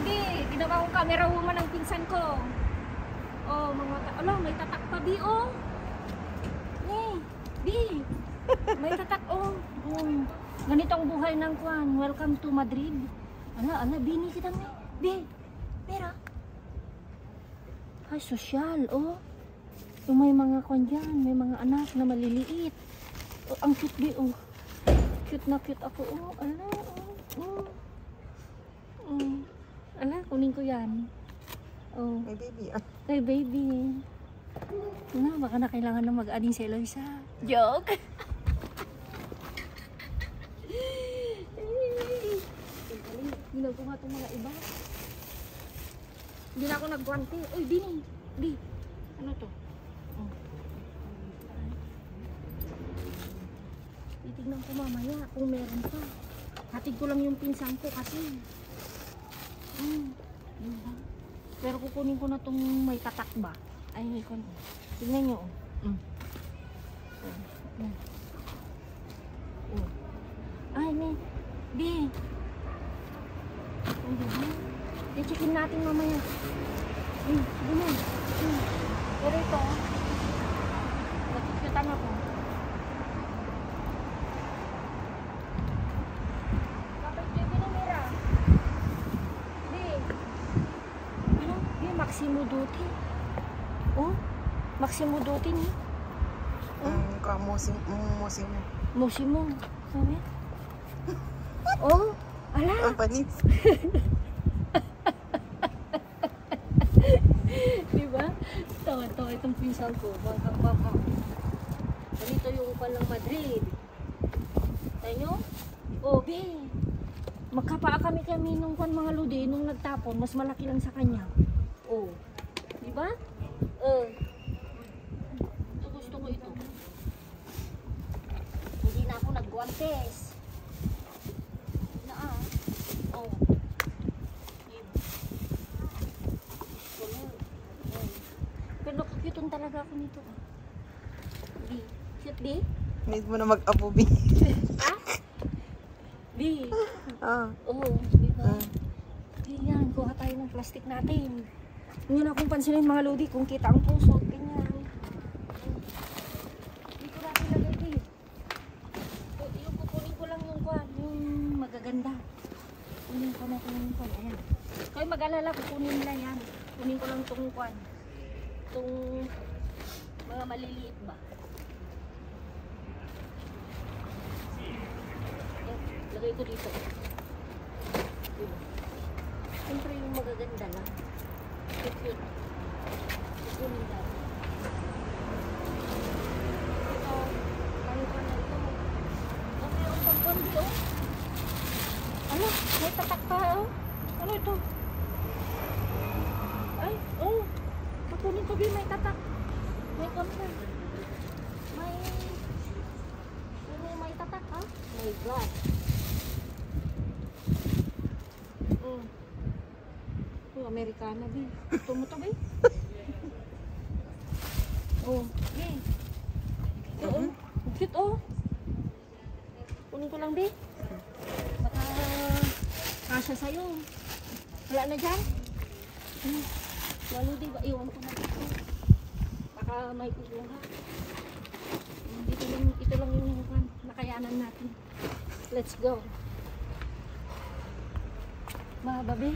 Bi. Ginawa kong camera woman ng pinsan ko. Oh, ala, may tatak pa, Bi, oh. Bi. May tatak, oh. Ganito ang buhay ng kwan. Welcome to Madrid. Ala, bini kita mo. Bi, pera. Ay, sosyal, oh. Yung may mga kwan dyan, may mga anak na maliliit. Oh, ang cute, Bi, oh. Cute na cute ako, oh. Ala, oh. Ala, kunin ko yan. Oh. May baby. Ay, baby. Baka na kailangan na mag-aning si Eloisa. Joke! Ginaw ko nga itong mga iba. Hindi na ako nagguwante. Uy, Bini! Bi! Ano to? Oh. Titignan ko mamaya kung meron pa. Hatid ko lang yung pinsan ko kasi. Pero kukunin ko na itong may tatak ba? Ay, may kon. Tingnan nyo. Ay, may. Bi! I-checkin natin mamaya. Sige mo. Pero ito, nagkikyutan ako. Kapag TV na mira. Bi! Ano? Bi, Maximo Duty. Oh, Maximo Duty ni. Musimo. Sabi? Oh, ala. Ang panis. Diba? Ito, itong pinsan ko. Baka. Ganito yung upan ng Madrid. Tayo nyo? Oh, be. Magkapaa kami nung mga ludi, nung nagtapon, mas malaki lang sa kanya. Oh. Diba? Ito, gusto ko ito. Hindi na ako nagguantes. Oh. Pero nakakitun talaga ako nito. Bi. Cute, Bi? Need mo na mag-apo, Bi. Ha? Bi. Oo. Diba? Ganyan. Kuha tayo ng plastic natin. Hindi na akong pansinin mga lodi kung kita ang puso. Ganyan. Dito natin lagay, Bi. Yung kukunin ko lang yung kwan. Yung magaganda. Kunin ko na yung kwan. Ayan. Kaya mag-alala, kukunin nila yan. Kunin ko lang itong kwan. Itong mga maliliit ba. Ayan. Lagay ko dito. Diba? Siyempre yung magaganda lang. Cute. Kukunin lang. Ito. Kaya pa na ito. Mayroon pang kwan dito. Ano? May tatak pa, oh. Ano ito? Ay, oh. Kukunin ko, Bi, may tatak. May kontra. May tatak, ha? May glass. Oh, Amerikana, Bi. Gusto mo to, Bi? Oh, Bi. Oo. Cute, oh. Kunin ko lang, Bi. Baka kasya sa'yo. Wala na dyan? Lalo di ba? Iwan ko na dito. Baka may kukuha. Ito lang yung nakayanan natin. Let's go. Mahaba, Bi.